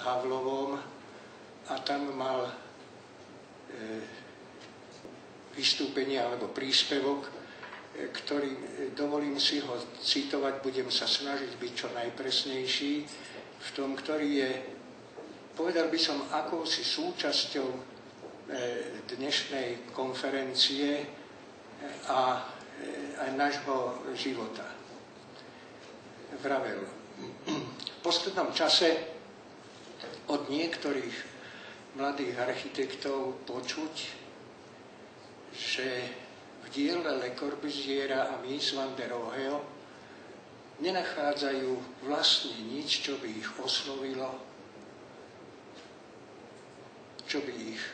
Havlovom a tam mal vystúpenie alebo príspevok, ktorým dovolím si ho citovať, budem sa snažiť byť čo najpresnejší v tom, ktorý je, povedal by som, akousi súčasťou dnešnej konferencie a aj nášho života. Vravel, v poslednom čase od niektorých mladých architektov počuť, že v diele Le Corbusiera a Mies van der Roheho nenachádzajú vlastne nič, čo by ich oslovilo, čo by ich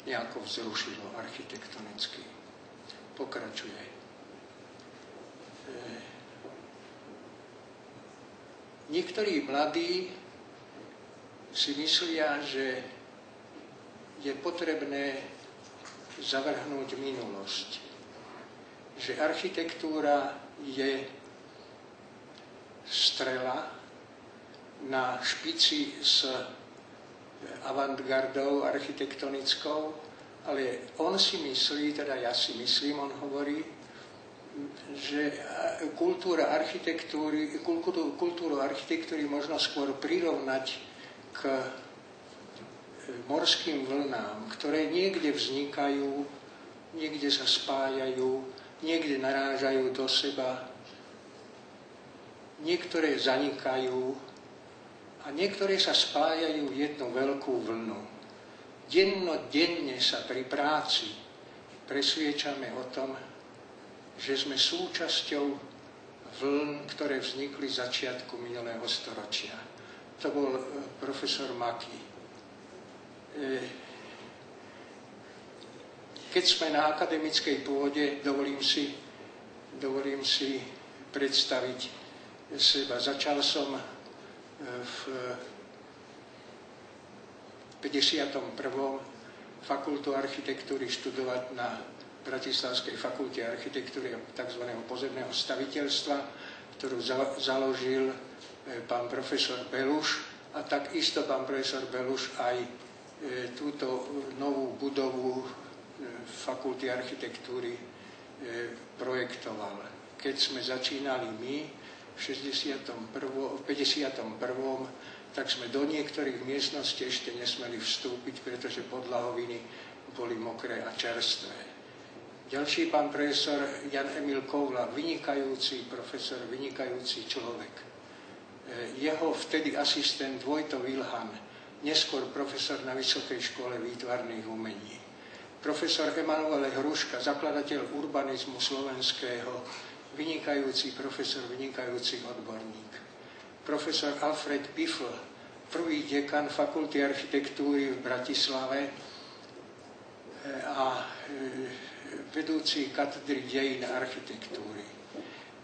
nejako vzrušilo architektonicky. Pokračuje. Niektorí mladí si myslia, že je potrebné zavrhnúť minulosť. Že architektúra je strela na špici s avantgardou architektonickou, ale on si myslí, teda ja si myslím, on hovorí, že kultúru architektúry možno skôr prirovnať k morským vlnám, ktoré niekde vznikajú, niekde sa spájajú, niekde narážajú do seba, niektoré zanikajú a niektoré sa spájajú v jednu veľkú vlnu. Dennodenne sa pri práci presviečame o tom, že sme súčasťou vln, ktoré vznikli začiatku minulého storočia. To bol profesor Maki. Keď sme na akademickej pôde, dovolím si predstaviť seba. Začal som v 51. fakultu architektúry študovať na Bratislavskej fakulte architektúry a tzv. Pozemného staviteľstva, ktorú založil pán profesor Beluš, a takisto pán profesor Beluš aj túto novú budovu fakulty architektúry projektoval. Keď sme začínali my v 51., tak sme do niektorých miestností ešte nesmeli vstúpiť, pretože podlahoviny boli mokré a čerstvé. Ďalší pán profesor Jan Emil Koula, vynikajúci profesor, vynikajúci človek. Jeho vtedy asistent Vojto Vilhan, neskôr profesor na Vysokej škole výtvarných umení. Profesor Emanuel Hruška, zakladateľ urbanizmu slovenského, vynikajúci profesor, vynikajúci odborník. Profesor Alfred Piffl, prvý dekan fakulty architektúry v Bratislave a vedúci katedry dejín architektúry.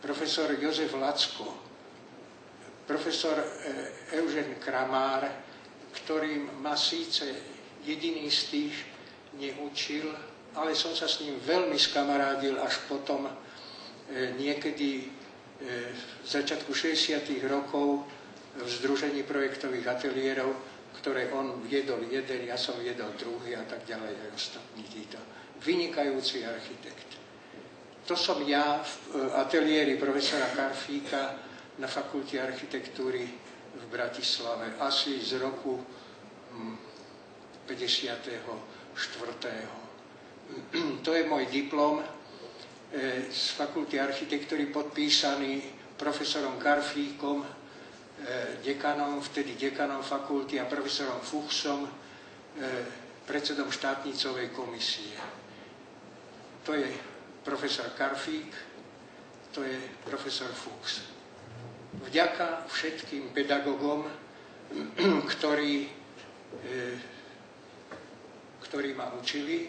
Profesor Jozef Lacko, profesor Eugen Kramár, ktorým ma síce jediný z tých neučil, ale som sa s ním veľmi skamarádil až potom niekedy v začiatku 60. rokov v Združení projektových ateliérov, ktoré on viedol jeden, ja som viedol druhý a tak ďalej, aj ostatní títo. Vynikajúci architekt. To som ja v ateliéri profesora Karfíka na fakulte architektúry v Bratislave asi z roku 54. To je môj diplom z fakulty architektúry podpísaný profesorom Karfíkom, dekanom, vtedy dekanom fakulty, a profesorom Fuchsom, predsedom štátnicovej komisie. To je profesor Karfík, to je profesor Fuchs. Vďaka všetkým pedagogom, ktorí ma učili,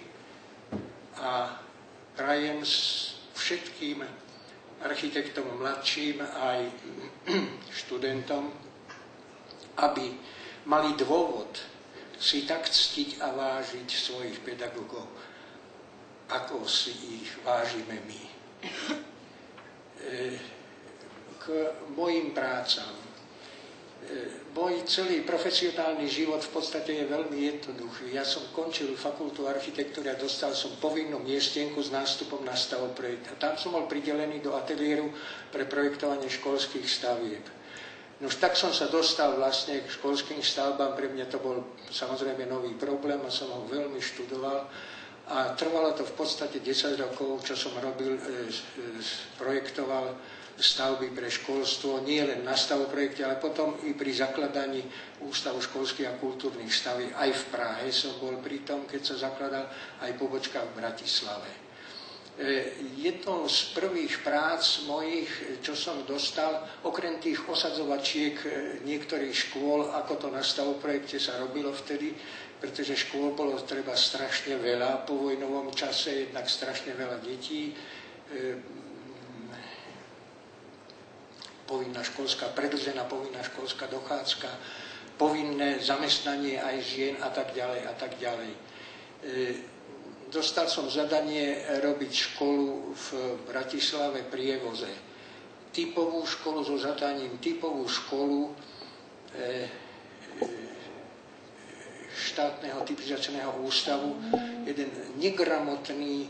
a prajem všetkým architektom mladším aj študentom, aby mali dôvod si tak ctiť a vážiť svojich pedagogov, ako si ich vážime my. K mojim prácam. Môj celý profesionálny život v podstate je veľmi jednoduchý. Ja som končil fakultu architektúry a dostal som povinnú miestenku s nástupom na stavoprojekt. A tam som bol pridelený do ateliéru pre projektovanie školských stavieb. No už tak som sa dostal vlastne k školským stavbám. Pre mňa to bol samozrejme nový problém a som ho veľmi študoval. A trvalo to v podstate 10 rokov, čo som robil, projektoval stavby pre školstvo, nie len na stavoprojekte, ale potom i pri zakladaní Ústavu školských a kultúrnych staví. Aj v Prahe som bol pri tom, keď sa zakladal, aj pobočka v Bratislave. Jednou z prvých prác mojich, čo som dostal, okrem tých osadzovačiek niektorých škôl, ako to na stavoprojekte sa robilo vtedy, pretože škôl bolo treba strašne veľa po vojnovom čase, jednak strašne veľa detí, povinná školská, predĺžená povinná školská dochádzka, povinné zamestnanie aj žien a tak ďalej a tak ďalej. Dostal som zadanie robiť školu v Bratislave Prievoze. Typovú školu so zadaním, typovú školu štátneho typizačného ústavu. Jeden negramotný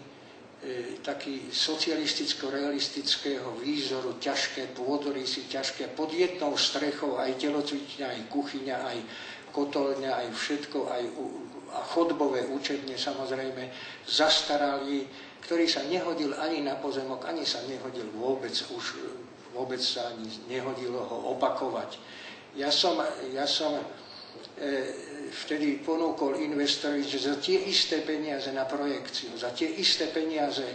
taký socialisticko-realistického výzoru, ťažké pôdorysy, ťažké pod jednou strechou, aj telocvičňa, aj kuchyňa, aj kotolňa, aj všetko, aj a chodbové učebne samozrejme, zastaralý, ktorý sa nehodil ani na pozemok, ani sa nehodil vôbec, už vôbec sa ani nehodilo ho opakovať. Ja som vtedy ponúkol investorovi, že za tie isté peniaze na projekciu, za tie isté peniaze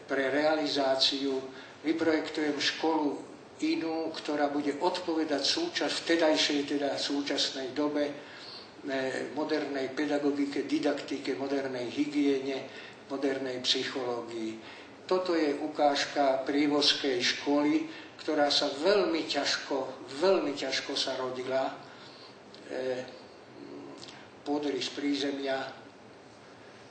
pre realizáciu vyprojektujem školu inú, ktorá bude odpovedať vtedajšej, teda súčasnej dobe, modernej pedagogike, didaktike, modernej hygiene, modernej psychológii. Toto je ukážka prievozkej školy, ktorá sa veľmi ťažko sa rodila. Pôdorys prízemia,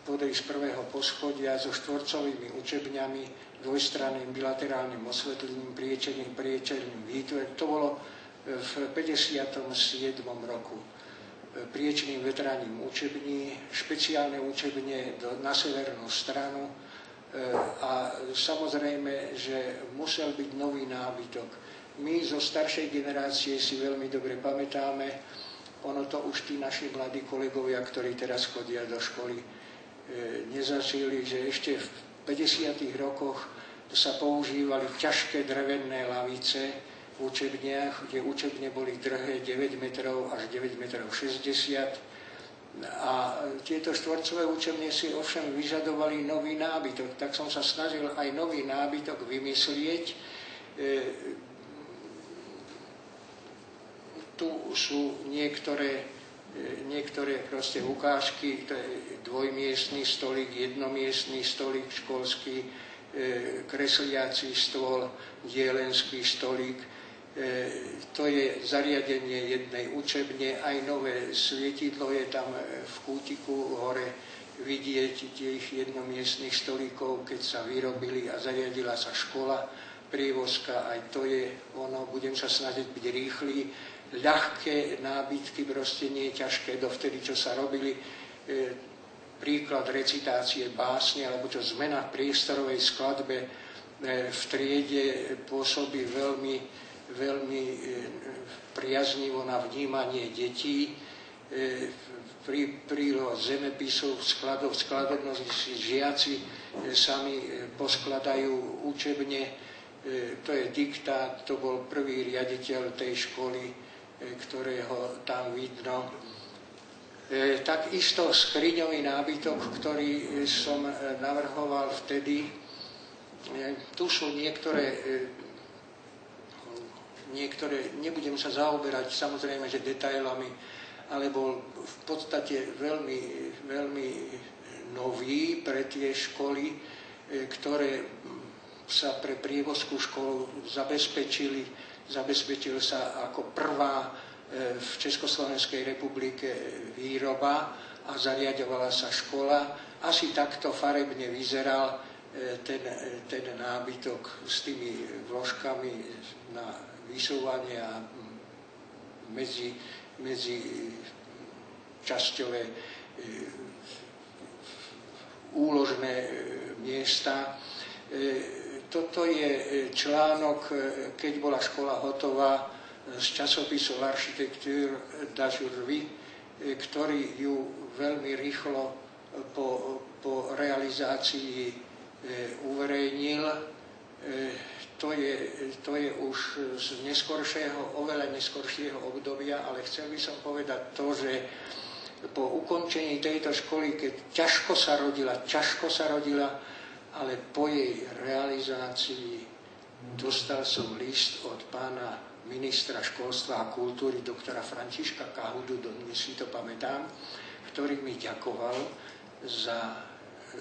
pôdorys prvého poschodia so štvorcovými učebňami, dvojstranným bilaterálnym osvetlením, priečerným výtvorom. To bolo v 57. roku. Priečným vetraním učební, špeciálne učebne na severnú stranu a samozrejme, že musel byť nový nábytok. My zo staršej generácie si veľmi dobre pamätáme, ono to už tí naši mladí kolegovia, ktorí teraz chodia do školy, nezažili, že ešte v 50. rokoch sa používali ťažké drevené lavice v učebniach, kde učebne boli drhé 9 metrov až 9 metrov 60. A tieto štvorcové učebne si ovšem vyžadovali nový nábytok. Tak som sa snažil aj nový nábytok vymyslieť. Tu sú niektoré proste ukážky, to je dvojmiestny stolík, jednomiestny stolík školský, kresliací stôl, dielenský stolík. To je zariadenie jednej učebne, aj nové svietidlo je tam v kútiku hore vidieť tých jednomiestnych stolíkov, keď sa vyrobili a zariadila sa škola prievozka, aj to je ono, budem sa snažiť byť rýchly, ľahké nábytky, proste nie je ťažké dovtedy, čo sa robili, príklad recitácie básne, alebo čo zmena v priestorovej skladbe v triede pôsobí veľmi priaznivo na vnímanie detí. Príloha zemepisov, skladovnosti si žiaci sami poskladajú učebne. To je diktát, to bol prvý riaditeľ tej školy, ktorého tam vidno. Takisto skriňový nábytok, ktorý som navrhoval vtedy. Tu sú niektoré, nebudem sa zaoberať samozrejme, že detailami, ale bol v podstate veľmi nový pre tie školy, ktoré sa pre prievozskú školu zabezpečil sa ako prvá v Československej republike výroba a zariaďovala sa škola. Asi takto farebne vyzeral ten nábytok s tými vložkami na vysúvanie a medzi časťové úložné miesta. Toto je článok, keď bola škola hotová, z časopisu L'Architecture d'aujourd'hui, ktorý ju veľmi rýchlo po realizácii uverejnil. To je už z oveľa neskoršieho obdobia, ale chcel by som povedať to, že po ukončení tejto školy, keď ťažko sa rodila, ale po jej realizácii dostal som list od pána ministra školstva a kultúry, doktora Františka Kahudu, dodnes si to pamätám, ktorý mi ďakoval za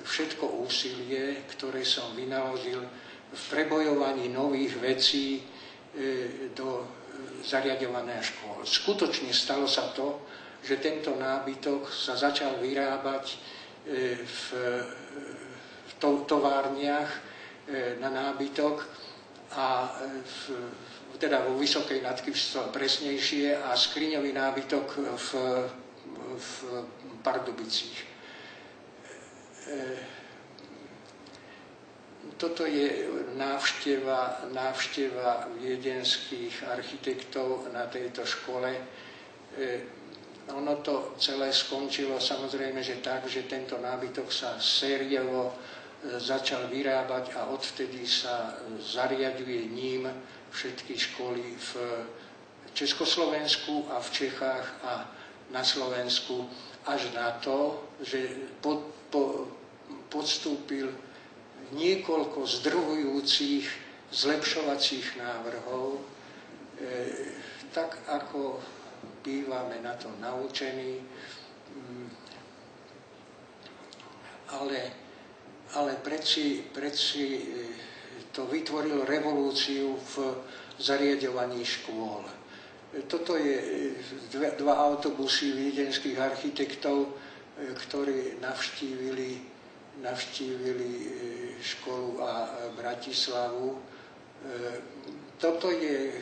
všetko úsilie, ktoré som vynaložil v prebojovaní nových vecí do zariadovania škôl. Skutočne stalo sa to, že tento nábytok sa začal vyrábať v továrniach na nábytok a teda vo Vysokej Nadky presnejšie a skriňový nábytok v Pardubicích. Toto je návšteva viedenských architektov na tejto škole. Ono to celé skončilo samozrejme, že tak, že tento nábytok sa sériovo začal vyrábať a odvtedy sa zariaďuje ním všetky školy v Československu a v Čechách a na Slovensku až na to, že podstúpil niekoľko zdrvujúcich zlepšovacích návrhov, tak ako bývame na to naučení, ale predsi to vytvorilo revolúciu v zariaďovaní škôl. Toto je dva autobusy viedenských architektov, ktorí navštívili školu a Bratislavu. Toto je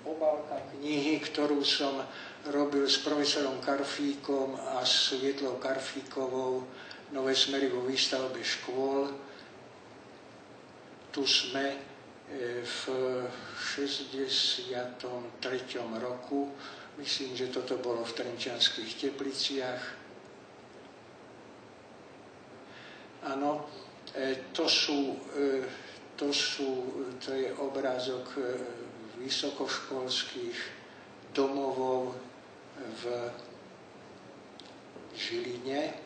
obálka knihy, ktorú som robil s profesorom Karfíkom a s Vietlou Karfíkovou, Nové smery vo výstavbe škôl. Tu sme v 63. roku, myslím, že toto bolo v Trenčianskych Tepliciach. Áno, to je obrázok vysokoškolských domovov v Žiline.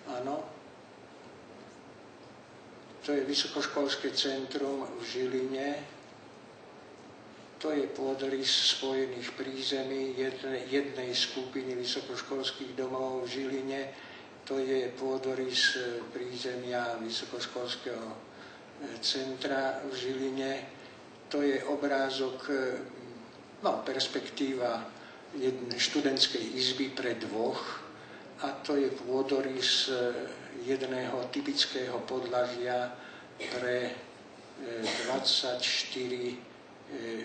Áno, to je vysokoškolské centrum v Žiline. To je pôdorys spojených prízemí jednej skupiny vysokoškolských domov v Žiline. To je pôdorys prízemia vysokoškolského centra v Žiline. To je obrázok, perspektíva študentskej izby pre dvoch. A to je pôdorys jedného typického podlažia pre 24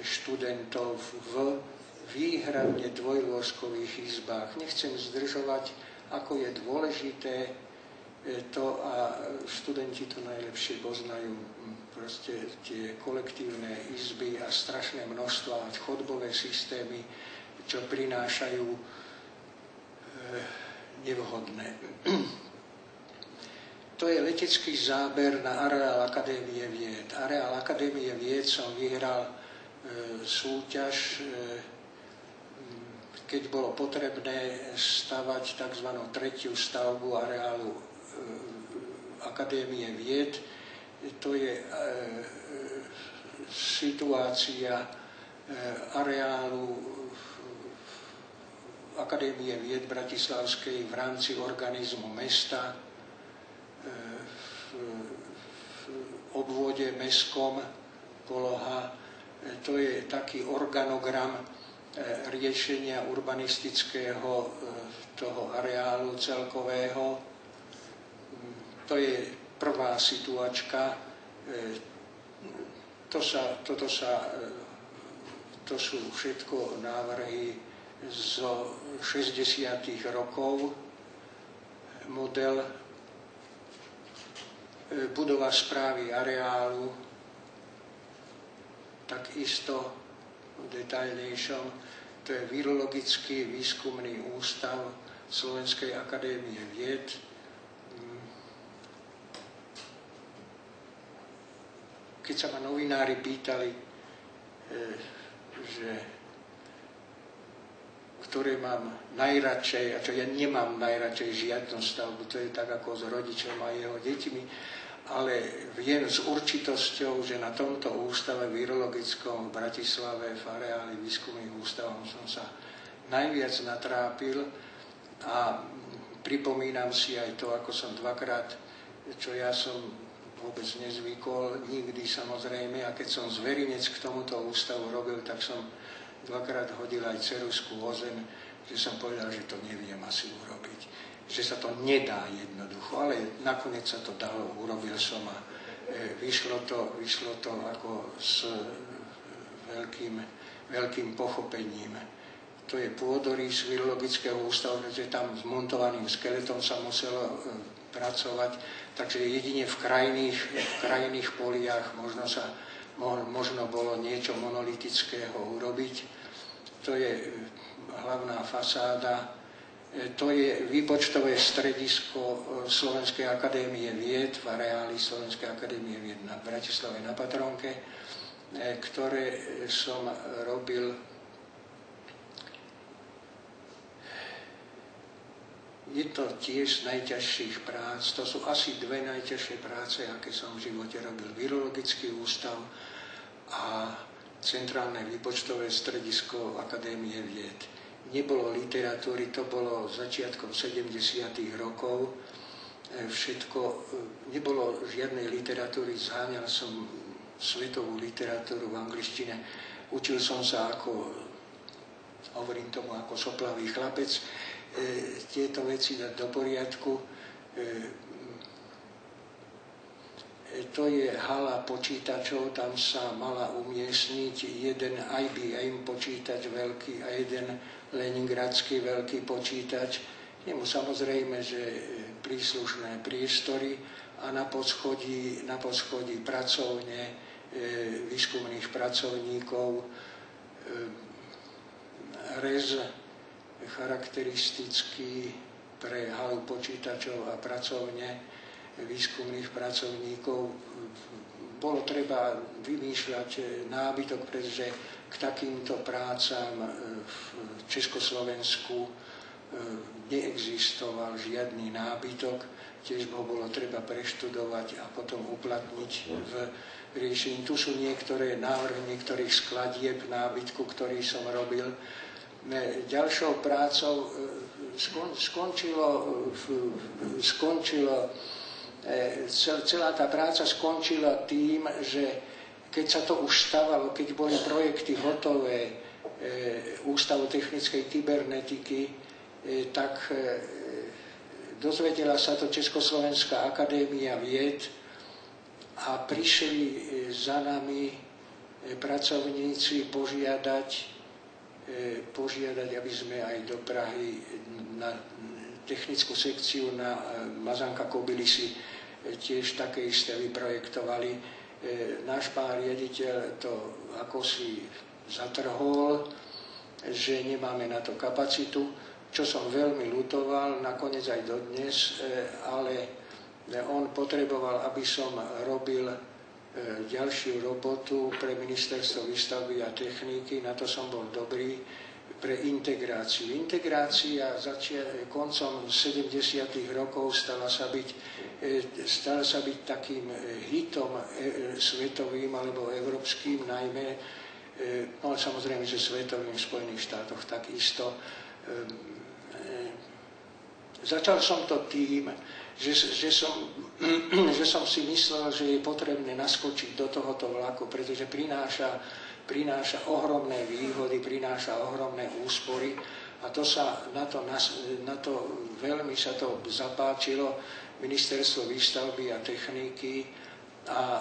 študentov v výhradne dvojlôžkových izbách. Nechcem zdržovať, ako je dôležité to a študenti to najlepšie poznajú, proste tie kolektívne izby a strašné množstva a chodbové systémy, čo prinášajú nevhodné. To je letecký záber na areál Akadémie vied. Areál Akadémie vied som vyhral súťaž, keď bolo potrebné stavať tzv. Tretiu stavbu areálu Akadémie vied. To je situácia areálu Akadémie vied bratislavskej v rámci organizmu mesta v obvode mestskom poloha. To je taký organogram riešenia urbanistického toho areálu celkového. To je prvá situačka. To sú všetko návrhy zo 60. rokov. Model budova správy areálu, takisto v detailnejšom, to je Virologický výskumný ústav Slovenskej akadémie vied. Keď sa ma novinári pýtali, že ktoré mám najradšej, a čo ja nemám najradšej žiadnu stavbu, to je tak ako s rodičom a jeho deťmi, ale viem s určitosťou, že na tomto ústave virologickom v Bratislave, v areáli výskumných ústavov som sa najviac natrápil a pripomínam si aj to, ako som dvakrát, čo ja som vôbec nezvykol, nikdy samozrejme, a keď som zverinec k tomuto ústavu robil, tak som dvakrát hodil aj ceruzku o zem, že som povedal, že to neviem asi urobiť, že sa to nedá jednoducho, ale nakoniec sa to dalo, urobil som a vyšlo to ako s veľkým pochopením. To je pôdorys virologického ústavu, že tam s montovaným skeletom sa muselo pracovať, takže jedine v krajných poliach možno bolo niečo monolitického urobiť. To je hlavná fasáda, to je výpočtové stredisko Slovenskej akadémie vied v areáli Slovenskej akadémie vied na Bratislave na Patronke, ktoré som robil. Je to tiež z najťažších prác, to sú asi dve najťažšie práce, aké som v živote robil. Virologický ústav a centrálne výpočtové stredisko Akadémie vied. Nebolo literatúry, to bolo začiatkom 70. rokov. Nebolo žiadnej literatúry, zháňal som svetovú literatúru v angličtine. Učil som sa hovorím tomu, ako soplavý chlapec, tieto veci dať do poriadku. To je hala počítačov, tam sa mala umiestniť jeden IBM počítač veľký a jeden leningradský veľký počítač. Nemu samozrejme, že príslušné priestory a na poschodí pracovne výskumných pracovníkov, rez charakteristický pre halu počítačov a pracovne výskumných pracovníkov. Bolo treba vymýšľať nábytok, pretože k takýmto prácam v Československu neexistoval žiadny nábytok. Tiež ho bolo treba preštudovať a potom uplatniť v riešení. Tu sú niektoré návrhy niektorých skladieb nábytku, ktorý som robil. Ďalšou prácou celá tá práca skončila tým, že keď sa to už stavalo, keď boli projekty hotové Ústavu technickej kybernetiky, tak dozvedela sa to Československá akadémia vied a prišli za nami pracovníci požiadať, aby sme aj do Prahy na technickú sekciu na Mazanka Kobylisy tiež také isté vyprojektovali. Náš pán riaditeľ to akosi zatrhol, že nemáme na to kapacitu, čo som veľmi ľutoval, nakoniec aj dodnes, ale on potreboval, aby som robil ďalšiu robotu pre ministerstvo výstavby a techniky, na to som bol dobrý, pre integráciu. Integrácia koncom 70. rokov stala sa byť takým hitom svetovým alebo európskym najmä, no samozrejme, že svetovým v Spojených štátoch takisto. Začal som to tým, že som si myslel, že je potrebné naskočiť do tohoto vlaku, pretože prináša ohromné výhody, prináša ohromné úspory a na to veľmi sa to zapáčilo ministerstvo výstavby a techniky a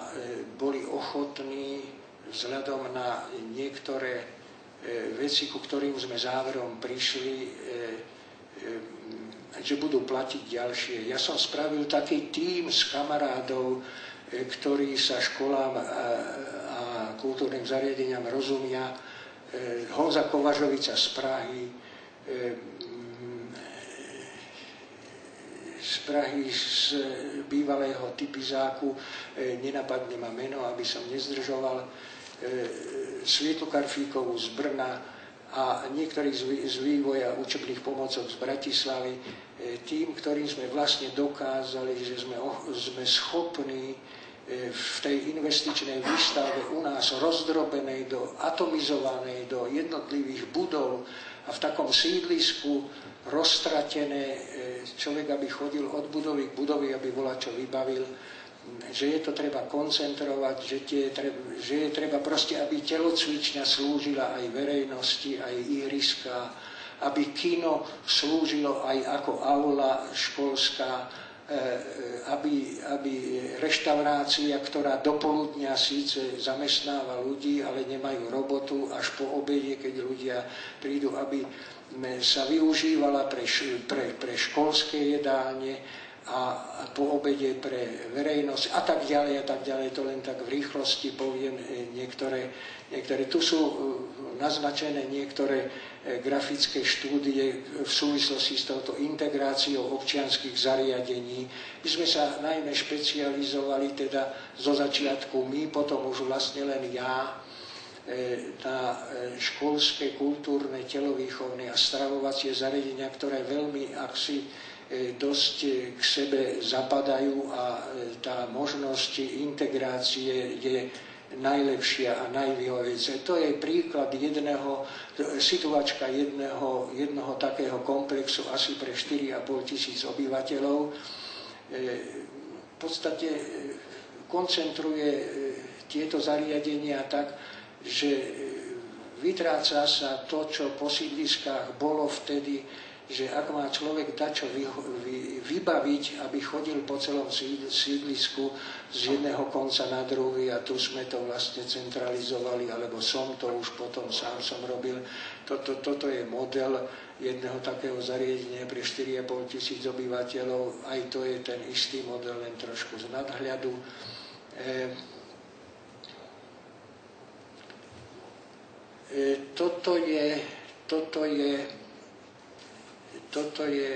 boli ochotní vzhľadom na niektoré veci, ku ktorým sme záverom prišli, že budú platiť ďalšie. Ja som spravil taký tím z kamarádov, ktorí sa školám a kultúrnym zariadeniam rozumia. Honza Kovažovica z Prahy, z bývalého typizáku, nenapadne ma meno, aby som nezdržoval, Svietlu Karfíkovú z Brna a niektorí z vývoja učebných pomocok z Bratislavy, tým, ktorým sme vlastne dokázali, že sme schopní v tej investičnej výstave u nás rozdrobenej do atomizovanej, do jednotlivých budov a v takom sídlisku roztratené, človek, aby chodil od budovy k budovy, aby volačo vybavil, že je to treba koncentrovať, že je treba proste, aby telocvičňa slúžila aj verejnosti, aj ihriska, aby kino slúžilo aj ako aula školská, aby reštaurácia, ktorá dopoludnia síce zamestnáva ľudí, ale nemajú robotu, až po obede, keď ľudia prídu, aby sa využívala pre školské jedálne a po obede pre verejnosť a tak ďalej, to len tak v rýchlosti poviem niektoré. Tu sú naznačené niektoré grafické štúdie v súvislosti s touto integráciou občianskych zariadení. My sme sa najmä špecializovali teda zo začiatku my, potom už vlastne len ja, na školské, kultúrne, telovýchovné a stravovacie zariadenia, ktoré veľmi dosť k sebe zapadajú a tá možnosť integrácie je najlepšia a najvyhovejúca. To je príklad situačka jednoho takého komplexu asi pre 4,5 tisíc obyvateľov. V podstate koncentruje tieto zariadenia tak, že vytráca sa to, čo po sídliskách bolo vtedy, že ak má človek dačo vybaviť, aby chodil po celom sídlisku z jedného konca na druhý, a tu sme to vlastne centralizovali, alebo som to už potom sám som robil. Toto je model jedného takého zariadenia pre 4,5 tisíc obyvateľov. Aj to je ten istý model, len trošku z nadhľadu. Toto je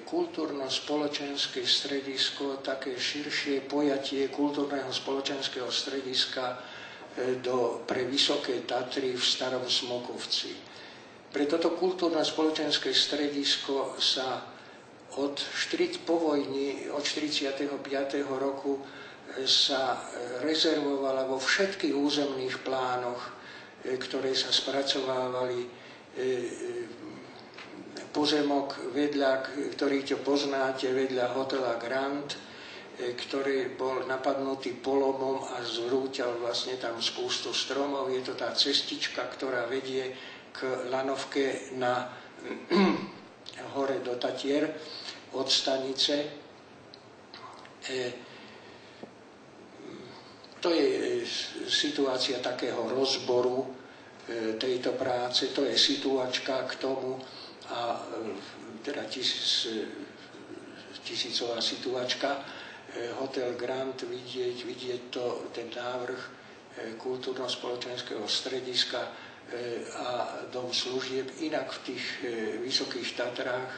kultúrno-spoločenské stredisko, také širšie pojatie kultúrneho spoločenského strediska pre Vysoké Tatry v Starom Smokovci. Pre toto kultúrno-spoločenské stredisko sa po vojni, od 45. roku sa rezervovala vo všetkých územných plánoch, ktoré sa spracovávali, pozemok vedľa, ktorý to poznáte, vedľa hotela Grand, ktorý bol napadnutý polomom a zvrúťal vlastne tam spústu stromov. Je to tá cestička, ktorá vedie k lanovke na hore do Tatier od stanice. To je situácia takého rozboru tejto práce, to je situačka k tomu, a teda tisícová situačka, hotel Grand, vidieť to, ten návrh kultúrno-spoločenského strediska a dom služieb. Inak v tých Vysokých Tatrách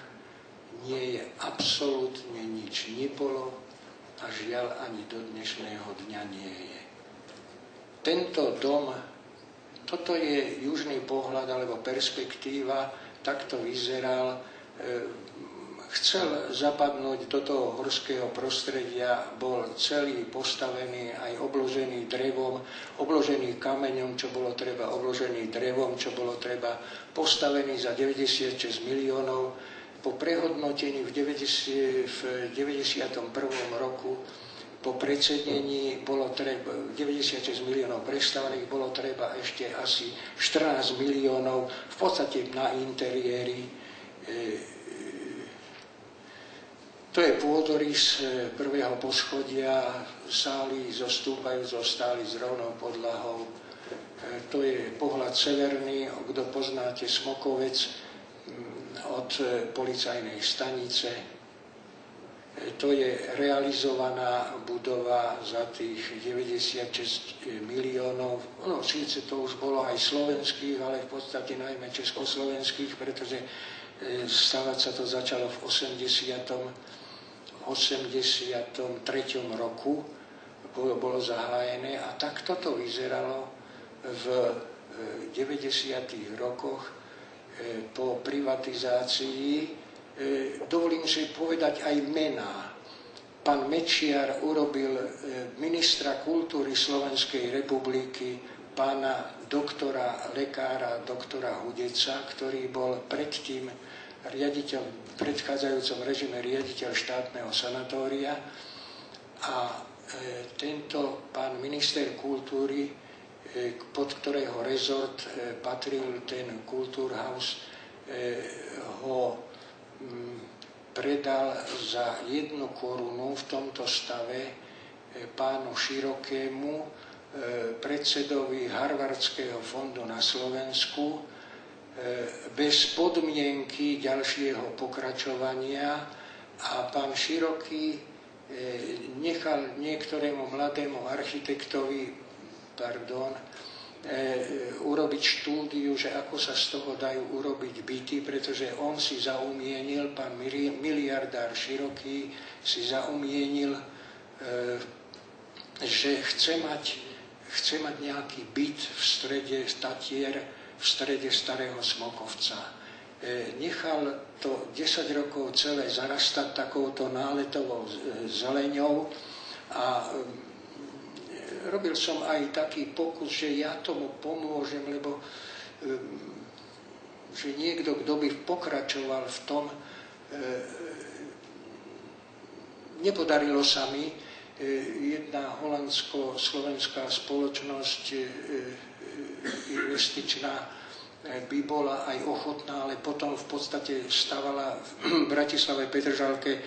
nie je absolútne nič. Nebolo a žiaľ ani do dnešného dňa nie je. Tento dom, toto je južný pohľad alebo perspektíva, takto vyzeral. Chcel zapadnúť do toho horského prostredia, bol celý postavený, aj obložený drevom, obložený kameňom, čo bolo treba, obložený drevom, čo bolo treba, postavený za 96 miliónov. Po prehodnotení v 91. roku, po predsednení bolo treba 96 miliónov prestavených, bolo treba ešte asi 14 miliónov v podstate na interiéri. To To je pôdorys prvého poschodia, sály zostúpajúc stáli s rovnou podlahou. To je pohľad severný, kto poznáte Smokovec od policajnej stanice. To je realizovaná budova za tých 96 miliónov. No, síce to už bolo aj slovenských, ale v podstate najmä československých, pretože stavať sa to začalo v 83. roku, bolo zahájené a tak toto vyzeralo v 90. rokoch po privatizácii. Dovolím si povedať aj mená. Pán Mečiar urobil ministra kultúry Slovenskej republiky, pána doktora, lekára, doktora Hudeca, ktorý bol predtým riaditeľ, v predchádzajúcom režime riaditeľ štátneho sanatória. A tento pán minister kultúry, pod ktorého rezort patril ten Kulturhaus, ho predal za 1 korunu v tomto stave pánu Širokému, predsedovi Harvardského fondu na Slovensku, bez podmienky ďalšieho pokračovania, a pán Široký nechal niektorému mladému architektovi urobiť štúdiu, že ako sa z toho dajú urobiť byty, pretože on si zaumienil, pán miliardár Široký si zaumienil, že chce mať nejaký byt v strede Tatier, v strede Starého Smokovca. Nechal to 10 rokov celé zarastať takouto náletovou zeleňou a robil som aj taký pokus, že ja tomu pomôžem, lebo že niekto, kto by pokračoval v tom, nepodarilo sa mi. Jedna holandsko-slovenská spoločnosť investičná by bola aj ochotná, ale potom v podstate stavala v Bratislave Petržalke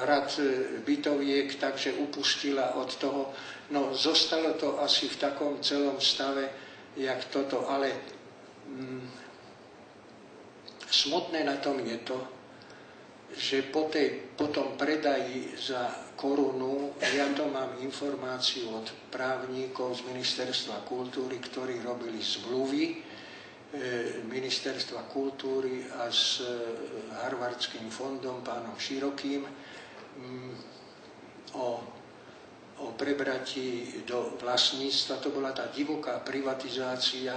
rad bytoviek, takže upustila od toho. No, zostalo to asi v takom celom stave, jak toto, ale smutné na tom je to, že po tom predaji za korunu, ja to mám informáciu od právnikov z Ministerstva kultúry, ktorí robili zmluvy Ministerstva kultúry a s Harvardským fondom, pánom Širokým, o prebratí do vlastníctva. To bola tá divoká privatizácia,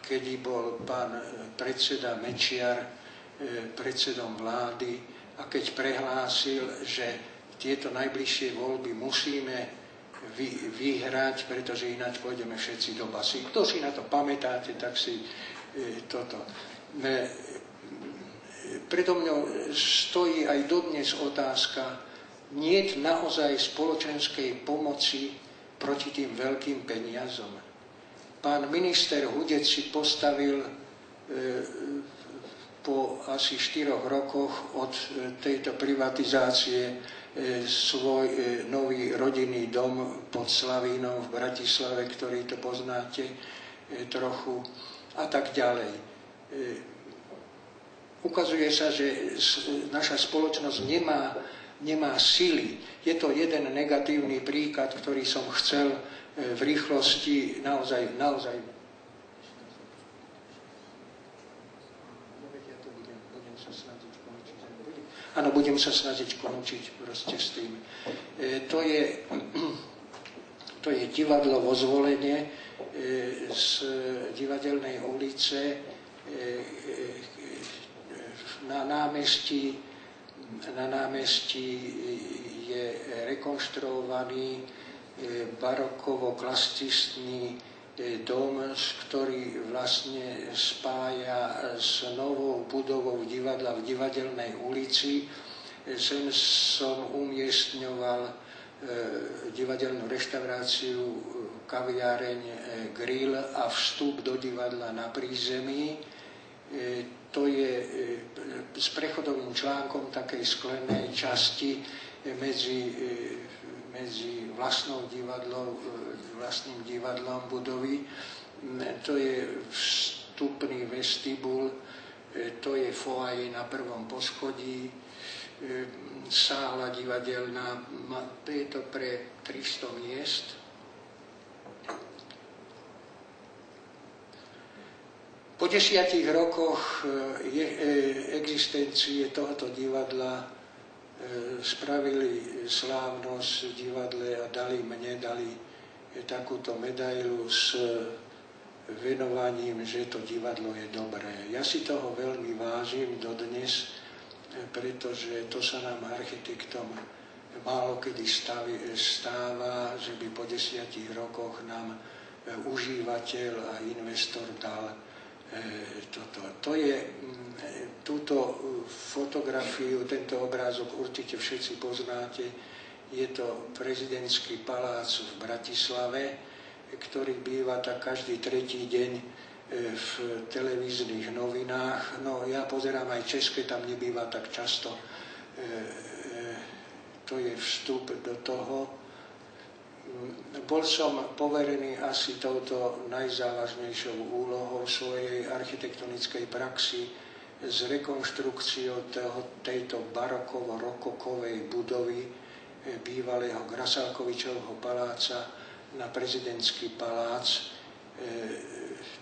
kedy bol pán predseda Mečiar predsedom vlády a keď prehlásil, že tieto najbližšie voľby musíme vyhrať, pretože ináč pôjdeme všetci do basy. Kto si na to pamätáte, tak si toto. Predo mňou stojí aj dodnes otázka, niet naozaj spoločenskej pomoci proti tým veľkým peniazom. Pán minister Hudec si postavil po asi 4 rokoch od tejto privatizácie svoj nový rodinný dom pod Slavínom v Bratislave, ktorý to poznáte trochu, a tak ďalej. Ukazuje sa, že naša spoločnosť nemá sily. Je to jeden negatívny príklad, ktorý som chcel v rýchlosti naozaj Áno, budem sa snažiť končiť proste s tým. To je divadlo vo Zvolenie z Divadelnej ulice na námestí je rekonštruovaný barokovo-klasicistný dom, ktorý vlastne spája s novou budovou divadla v Divadelnej ulici. Sem som umiestňoval divadelnú reštauráciu, kaviareň, grill a vstup do divadla na prízemí. to je s prechodovým článkom takej sklenej časti medzi vlastným divadlom budovy. To je vstupný vestibul, to je foaje na prvom poschodí, sála divadelná, je to pre 300 miest. Po 10 rokoch existencie tohoto divadla spravili slávnosť v divadle a dali takúto medailu s venovaním, že to divadlo je dobré. Ja si toho veľmi vážim dodnes, pretože to sa nám architektom málo kedy stáva, že by po 10 rokoch nám užívateľ a investor dal toto. Túto fotografiu, tento obrázok určite všetci poznáte. Je to prezidentský palác v Bratislave, ktorý býva tak každý tretí deň v televíznych novinách. No ja pozerám aj české, tam nebýva tak často. To je vstup do toho. Bol som poverený asi touto najzávažnejšou úlohou svojej architektonickej praxi s rekonštrukciou tejto barokovo-rokokovej budovy bývalého Grasálkovičovho paláca na prezidentský palác.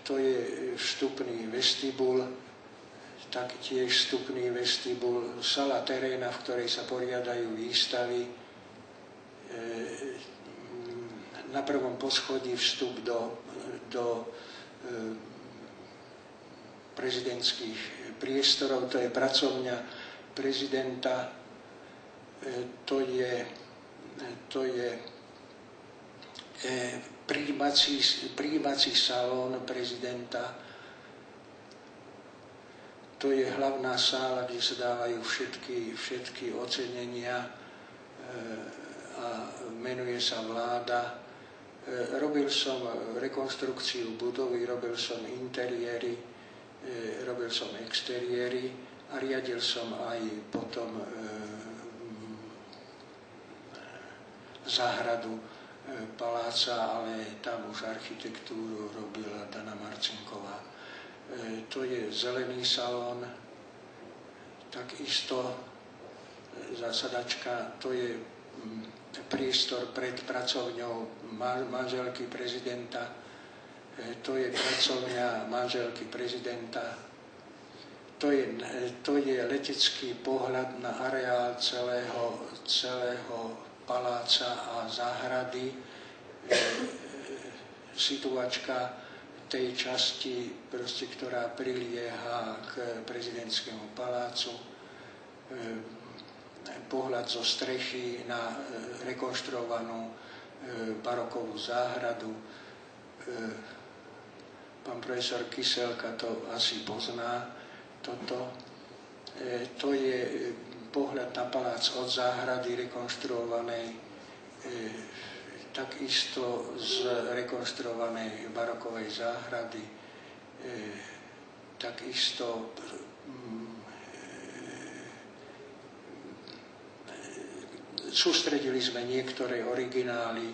To je vstupný vestibul, taktiež vstupný vestibul, sala teréna, v ktorej sa poriadajú výstavy. Na prvom poschodí vstup do prezidentských priestorov, to je pracovňa prezidenta, to je prijímací salón prezidenta, to je hlavná sála, kde sa dávajú všetky ocenenia a menuje sa vláda. Robil som rekonštrukciu budovy, robil som interiéry, robil som exteriéry a riadil som aj potom záhradu paláca, ale tam už architektúru robila Dana Marcinková. To je zelený salón, takisto zasadačka, to je priestor pred pracovňou manželky prezidenta, to je pracovňa manželky prezidenta, to je letecký pohľad na areál celého paláca a záhrady, situačka tej časti, ktorá prilieha k prezidentskému palácu, pohľad zo strechy na rekonštruovanú barokovú záhradu. Pán profesor Kyselka to asi pozná, toto. To je pohľad na palác od záhrady rekonštruovanej, takisto z rekonštruovanej barokovej záhrady, takisto sústredili sme niektoré originály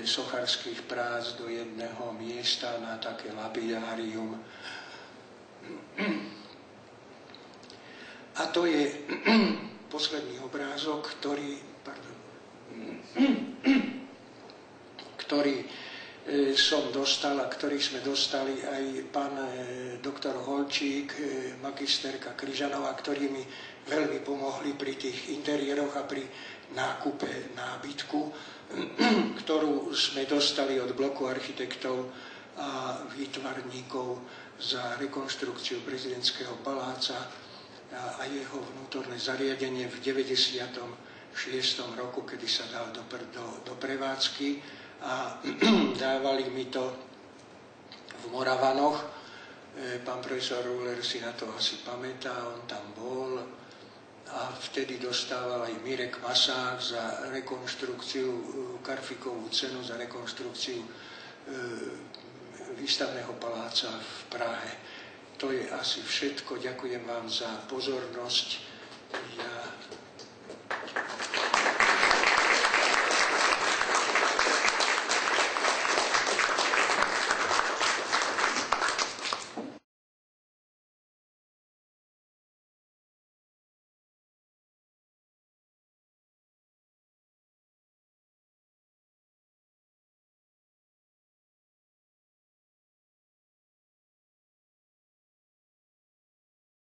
sochárskych prác do jedného miesta na také lapidárium. A to je posledný obrázok, ktorý som dostal a ktorý sme dostali aj pán doktor Holčík, magisterka Kryžanová, ktorí mi veľmi pomohli pri tých interiéroch a pri nákupe nábytku, ktorú sme dostali od bloku architektov a výtvarníkov za rekonštrukciu prezidentského paláca a jeho vnútorné zariadenie v 96. roku, kedy sa dal do prevádzky a dávali mi to v Moravanoch. Pán profesor Ruller si na to asi pamätá, on tam bol a vtedy dostával aj Mirek Masák za rekonštrukciu, Karfikovú cenu za rekonštrukciu výstavného paláca v Prahe. to je asi všetko. Ďakujem vám za pozornosť. Ja